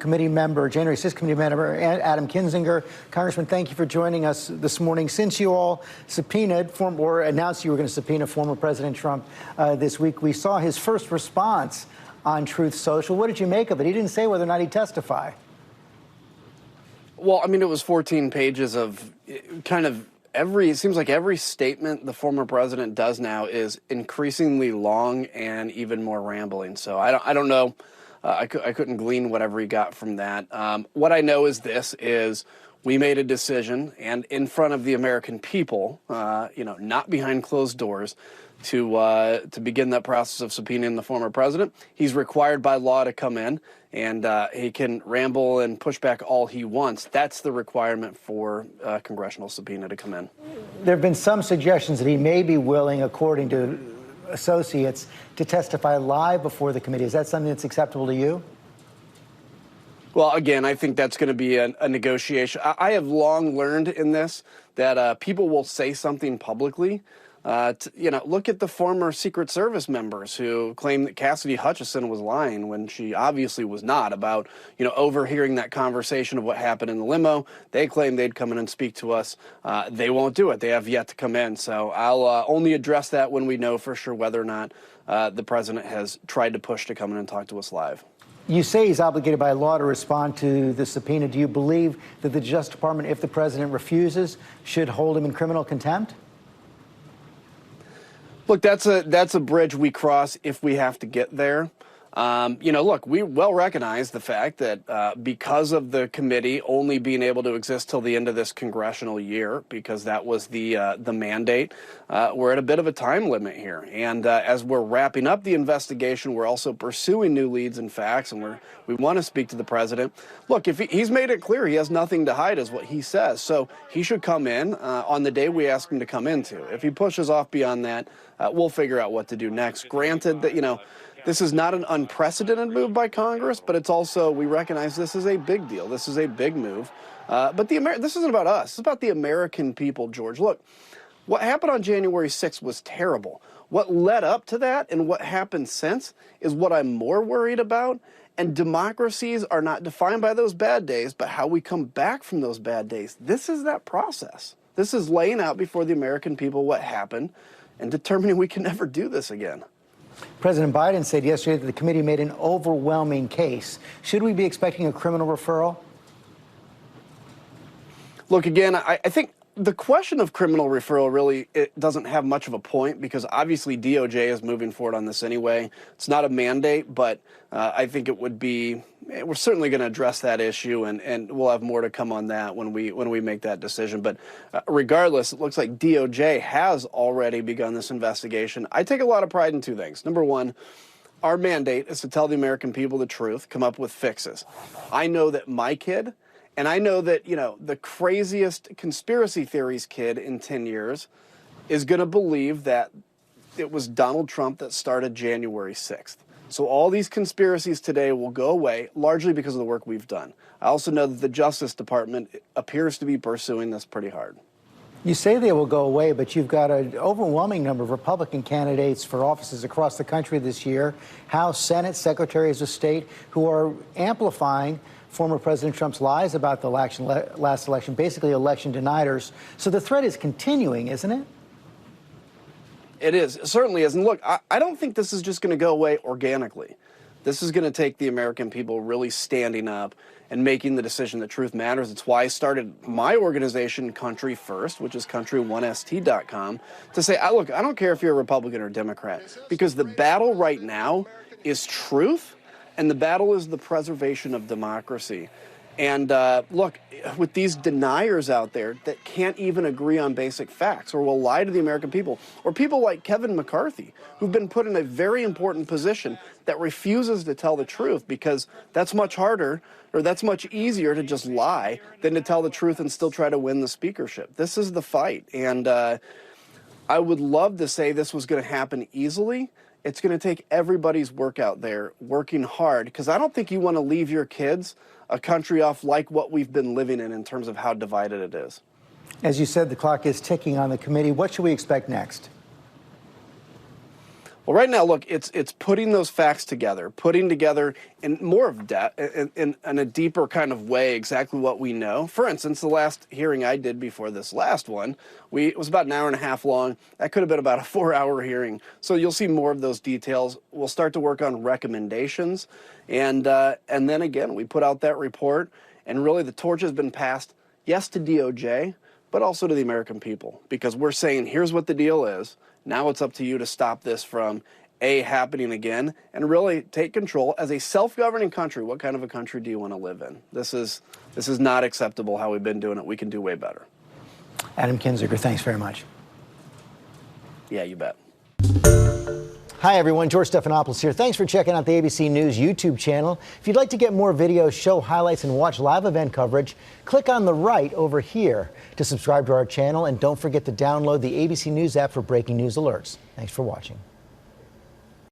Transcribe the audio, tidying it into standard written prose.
Committee member, January 6th committee member, Adam Kinzinger. Congressman, thank you for joining us this morning. Since you all subpoenaed or announced you were going to subpoena former President Trump this week, we saw his first response on Truth Social. What did you make of it? He didn't say whether or not he'd testify. Well, I mean, it was 14 pages of kind of it seems like every statement the former president does now is increasingly long and even more rambling. So I don't know. I couldn't glean whatever he got from that. What I know is we made a decision, and in front of the American people, not behind closed doors, to begin that process of subpoenaing the former president. He's required by law to come in, and he can ramble and push back all he wants. That's the requirement for a congressional subpoena to come in. There have been some suggestions that he may be willing, according to associates, to testify live before the committee. Is that something that's acceptable to you? Well, again, I think that's going to be a negotiation. I have long learned in this that people will say something publicly. Look at the former Secret Service members who claimed that Cassidy Hutchinson was lying when she obviously was not, about, overhearing that conversation of what happened in the limo. They claimed they'd come in and speak to us. They won't do it. They have yet to come in. So I'll only address that when we know for sure whether or not the president has tried to push to come in and talk to us live. You say he's obligated by law to respond to the subpoena. Do you believe that the Justice Department, if the president refuses, should hold him in criminal contempt? Look, that's a bridge we cross if we have to get there. Look, we well recognize the fact that because of the committee only being able to exist till the end of this congressional year, because that was the mandate, we're at a bit of a time limit here. And as we're wrapping up the investigation, we're also pursuing new leads and facts, and we want to speak to the president. Look, if he's made it clear he has nothing to hide, is what he says. So he should come in on the day we ask him to come into. If he pushes off beyond that, we'll figure out what to do next. Granted that, this is not an unprecedented move by Congress, but it's also, we recognize this is a big deal. This is a big move. But this isn't about us. It's about the American people, George. Look, what happened on January 6th was terrible. What led up to that and what happened since is what I'm more worried about. And democracies are not defined by those bad days, but how we come back from those bad days. This is that process. This is laying out before the American people what happened and determining we can never do this again. President Biden said yesterday that the committee made an overwhelming case. Should we be expecting a criminal referral? Look, again, I think the question of criminal referral really it doesn't have much of a point, because obviously DOJ is moving forward on this anyway. It's not a mandate, but I think it would be. We're certainly going to address that issue, and we'll have more to come on that when we make that decision. But regardless, it looks like DOJ has already begun this investigation. I take a lot of pride in two things. Number one, our mandate is to tell the American people the truth, come up with fixes. I know that my kid, and I know that, the craziest conspiracy theories kid in 10 years is going to believe that it was Donald Trump that started January 6th. So all these conspiracies today will go away, largely because of the work we've done. I also know that the Justice Department appears to be pursuing this pretty hard. You say they will go away, but you've got an overwhelming number of Republican candidates for offices across the country this year, House, Senate, Secretaries of State, who are amplifying former President Trump's lies about the last election, basically election deniers. So the threat is continuing, isn't it? It is. It certainly is. And look, I don't think this is just going to go away organically. This is going to take the American people really standing up and making the decision that truth matters. It's why I started my organization, Country First, which is country1st.com, to say, look, I don't care if you're a Republican or Democrat, because the battle right now is truth, and the battle is the preservation of democracy. And look, with these deniers out there that can't even agree on basic facts or will lie to the American people, or people like Kevin McCarthy, who've been put in a very important position that refuses to tell the truth, because that's much harder, or that's much easier to just lie than to tell the truth and still try to win the speakership. This is the fight. And I would love to say this was going to happen easily. It's going to take everybody's work out there, working hard, because I don't think you want to leave your kids a country off like what we've been living in terms of how divided it is. As you said, the clock is ticking on the committee. What should we expect next? Well, right now, look, it's putting those facts together, putting together in more of depth, in a deeper kind of way, exactly what we know. For instance, the last hearing I did before this last one, it was about an hour and a half long. That could have been about a 4-hour hearing. So you'll see more of those details. We'll start to work on recommendations, and then again, we put out that report, and really the torch has been passed, yes, to DOJ, but also to the American people, because we're saying, here's what the deal is. Now it's up to you to stop this from happening again, and really take control as a self-governing country. What kind of a country do you want to live in? This is not acceptable how we've been doing it. We can do way better. Adam Kinzinger, thanks very much. Yeah, you bet. Hi, everyone. George Stephanopoulos here. Thanks for checking out the ABC News YouTube channel. If you'd like to get more videos, show highlights, and watch live event coverage, click on the right over here to subscribe to our channel. And don't forget to download the ABC News app for breaking news alerts. Thanks for watching.